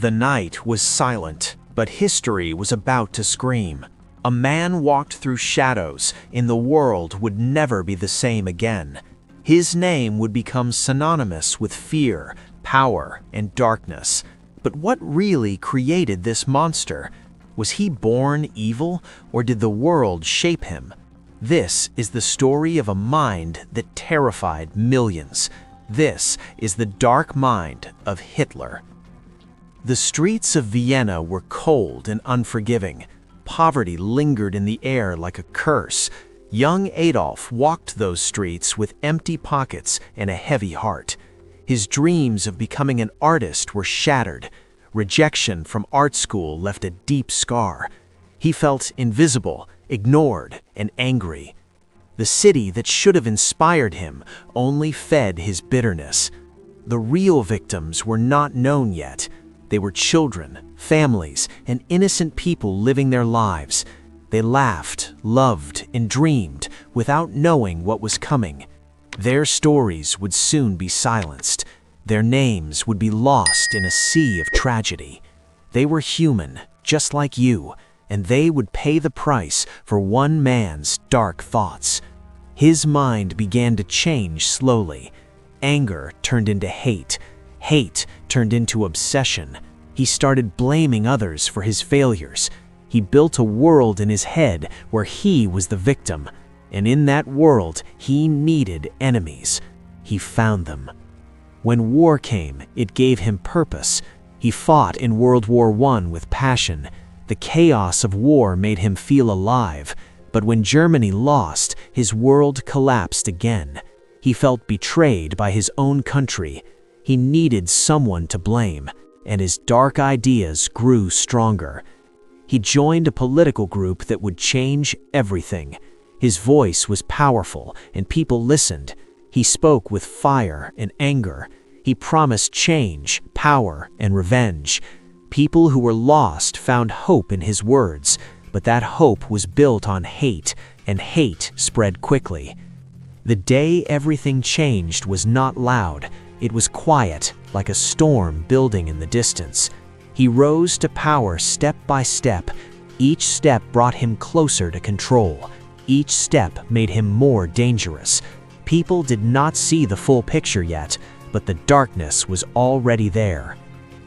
The night was silent, but history was about to scream. A man walked through shadows, and the world would never be the same again. His name would become synonymous with fear, power, and darkness. But what really created this monster? Was he born evil, or did the world shape him? This is the story of a mind that terrified millions. This is the dark mind of Hitler. The streets of Vienna were cold and unforgiving. Poverty lingered in the air like a curse. Young Adolf walked those streets with empty pockets and a heavy heart. His dreams of becoming an artist were shattered. Rejection from art school left a deep scar. He felt invisible, ignored, and angry. The city that should have inspired him only fed his bitterness. The real victims were not known yet. They were children, families, and innocent people living their lives. They laughed, loved, and dreamed without knowing what was coming. Their stories would soon be silenced. Their names would be lost in a sea of tragedy. They were human, just like you, and they would pay the price for one man's dark thoughts. His mind began to change slowly. Anger turned into hate. Hate turned into obsession. He started blaming others for his failures. He built a world in his head where he was the victim, and in that world he needed enemies. He found them. When war came, it gave him purpose. He fought in World War I with passion. The chaos of war made him feel alive, but when Germany lost, his world collapsed again. He felt betrayed by his own country. He needed someone to blame, and his dark ideas grew stronger. He joined a political group that would change everything. His voice was powerful, and people listened. He spoke with fire and anger. He promised change, power, and revenge. People who were lost found hope in his words, but that hope was built on hate, and hate spread quickly. The day everything changed was not loud. It was quiet, like a storm building in the distance. He rose to power step by step. Each step brought him closer to control. Each step made him more dangerous. People did not see the full picture yet, but the darkness was already there.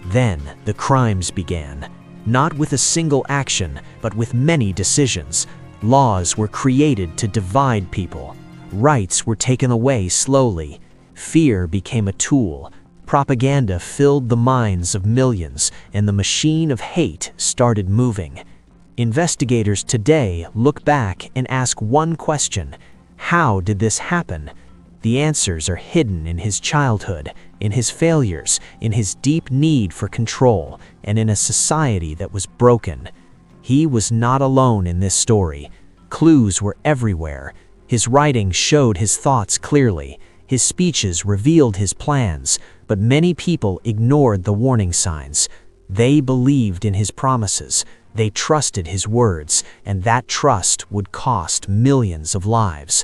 Then the crimes began, not with a single action, but with many decisions. Laws were created to divide people. Rights were taken away slowly. Fear became a tool. Propaganda filled the minds of millions, and the machine of hate started moving. Investigators today look back and ask one question: how did this happen? The answers are hidden in his childhood, in his failures, in his deep need for control, and in a society that was broken. He was not alone in this story. Clues were everywhere. His writing showed his thoughts clearly. His speeches revealed his plans, but many people ignored the warning signs. They believed in his promises. They trusted his words, and that trust would cost millions of lives.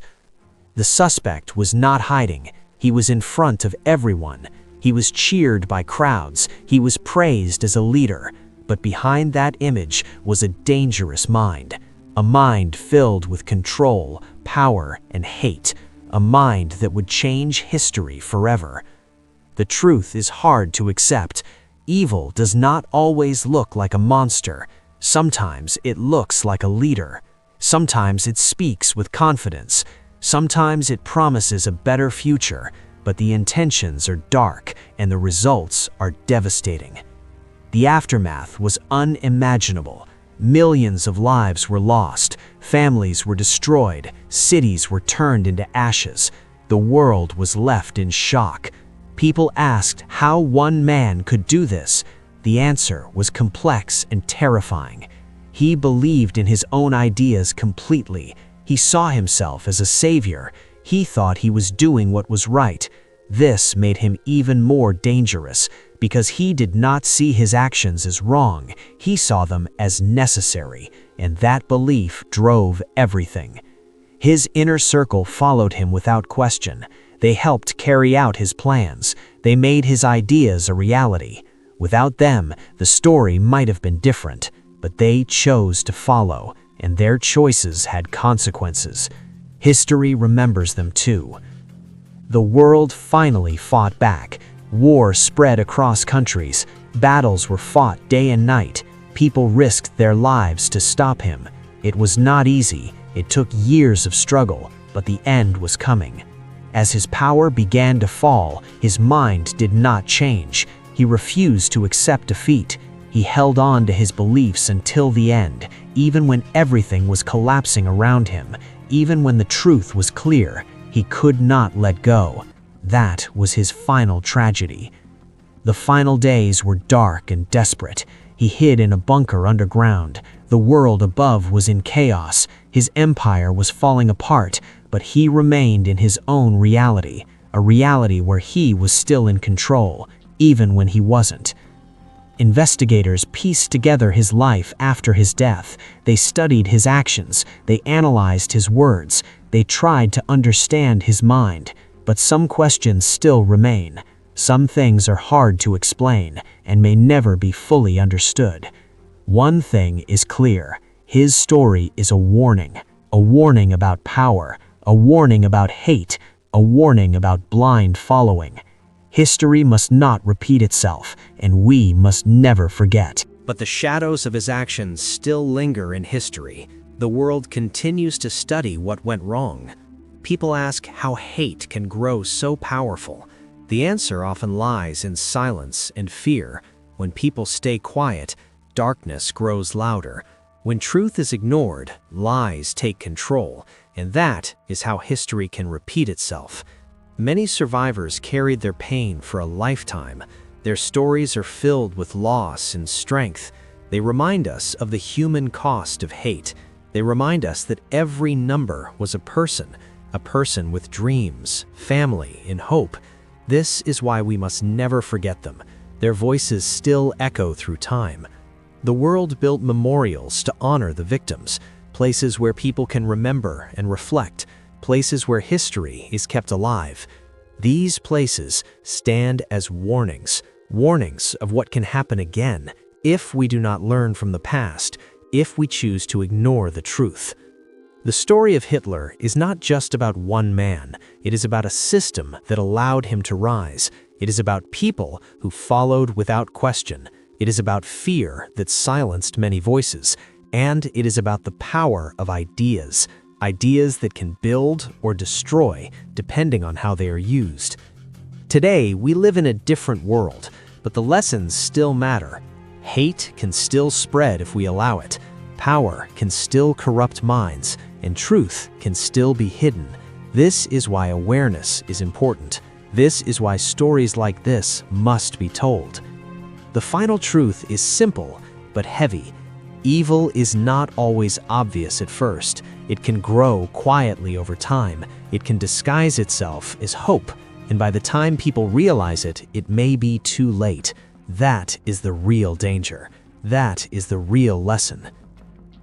The suspect was not hiding. He was in front of everyone. He was cheered by crowds. He was praised as a leader. But behind that image was a dangerous mind. A mind filled with control, power, and hate. A mind that would change history forever. The truth is hard to accept. Evil does not always look like a monster. Sometimes it looks like a leader. Sometimes it speaks with confidence. Sometimes it promises a better future, but the intentions are dark and the results are devastating. The aftermath was unimaginable. Millions of lives were lost, families were destroyed, cities were turned into ashes. The world was left in shock. People asked how one man could do this. The answer was complex and terrifying. He believed in his own ideas completely. He saw himself as a savior. He thought he was doing what was right. This made him even more dangerous because he did not see his actions as wrong. He saw them as necessary, and that belief drove everything. His inner circle followed him without question. They helped carry out his plans. They made his ideas a reality. Without them, the story might have been different, but they chose to follow, and their choices had consequences. History remembers them too. The world finally fought back. War spread across countries. Battles were fought day and night. People risked their lives to stop him. It was not easy. It took years of struggle, but the end was coming. As his power began to fall, his mind did not change. He refused to accept defeat. He held on to his beliefs until the end, even when everything was collapsing around him, even when the truth was clear. He could not let go. That was his final tragedy. The final days were dark and desperate. He hid in a bunker underground. The world above was in chaos. His empire was falling apart, but he remained in his own reality, a reality where he was still in control, even when he wasn't. Investigators pieced together his life after his death. They studied his actions. They analyzed his words. They tried to understand his mind. But some questions still remain. Some things are hard to explain and may never be fully understood. One thing is clear. His story is a warning about power, a warning about hate, a warning about blind following. History must not repeat itself, and we must never forget. But the shadows of his actions still linger in history. The world continues to study what went wrong. People ask how hate can grow so powerful. The answer often lies in silence and fear. When people stay quiet, darkness grows louder. When truth is ignored, lies take control, and that is how history can repeat itself. Many survivors carried their pain for a lifetime. Their stories are filled with loss and strength. They remind us of the human cost of hate. They remind us that every number was a person with dreams, family, and hope. This is why we must never forget them. Their voices still echo through time. The world built memorials to honor the victims, places where people can remember and reflect, places where history is kept alive. These places stand as warnings of what can happen again if we do not learn from the past, if we choose to ignore the truth. The story of Hitler is not just about one man. It is about a system that allowed him to rise. It is about people who followed without question. It is about fear that silenced many voices. And it is about the power of ideas that can build or destroy depending on how they are used. Today, we live in a different world, but the lessons still matter. Hate can still spread if we allow it. Power can still corrupt minds, and truth can still be hidden. This is why awareness is important. This is why stories like this must be told. The final truth is simple but heavy. Evil is not always obvious at first. It can grow quietly over time. It can disguise itself as hope, and by the time people realize it, it may be too late. That is the real danger. That is the real lesson.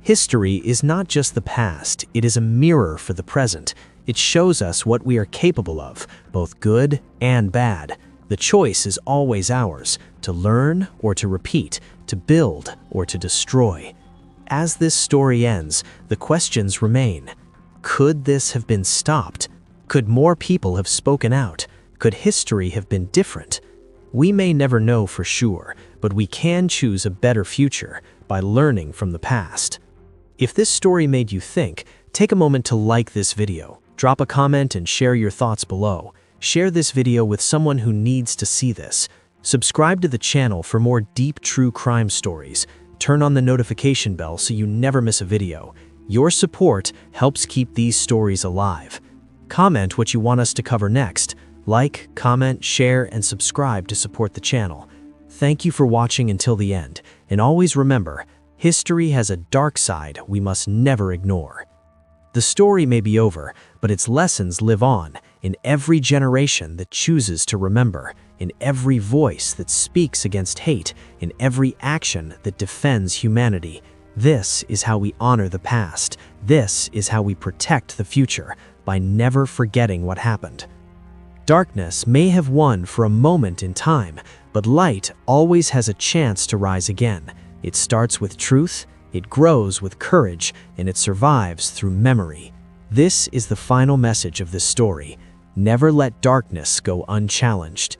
History is not just the past, it is a mirror for the present. It shows us what we are capable of, both good and bad. The choice is always ours, to learn or to repeat, to build or to destroy. As this story ends, the questions remain. Could this have been stopped? Could more people have spoken out? Could history have been different? We may never know for sure, but we can choose a better future by learning from the past. If this story made you think, take a moment to like this video, drop a comment and share your thoughts below. Share this video with someone who needs to see this. Subscribe to the channel for more deep true crime stories. Turn on the notification bell so you never miss a video. Your support helps keep these stories alive. Comment what you want us to cover next. Like, comment, share, and subscribe to support the channel. Thank you for watching until the end, and always remember, history has a dark side we must never ignore. The story may be over, but its lessons live on in every generation that chooses to remember, in every voice that speaks against hate, in every action that defends humanity. This is how we honor the past. This is how we protect the future, by never forgetting what happened. Darkness may have won for a moment in time, But light always has a chance to rise again. It starts with truth, it grows with courage, and it survives through memory. This is the final message of this story. Never let darkness go unchallenged.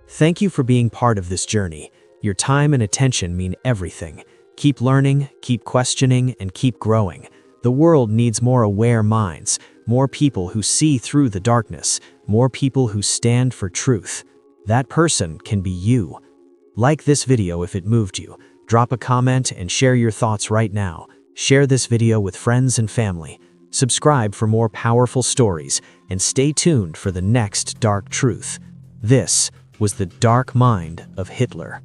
Thank you for being part of this journey. Your time and attention mean everything. Keep learning, keep questioning, and keep growing. The world needs more aware minds, more people who see through the darkness, more people who stand for truth. That person can be you. Like this video if it moved you. Drop a comment and share your thoughts right now. Share this video with friends and family. Subscribe for more powerful stories and stay tuned for the next dark truth. This was the dark mind of Hitler.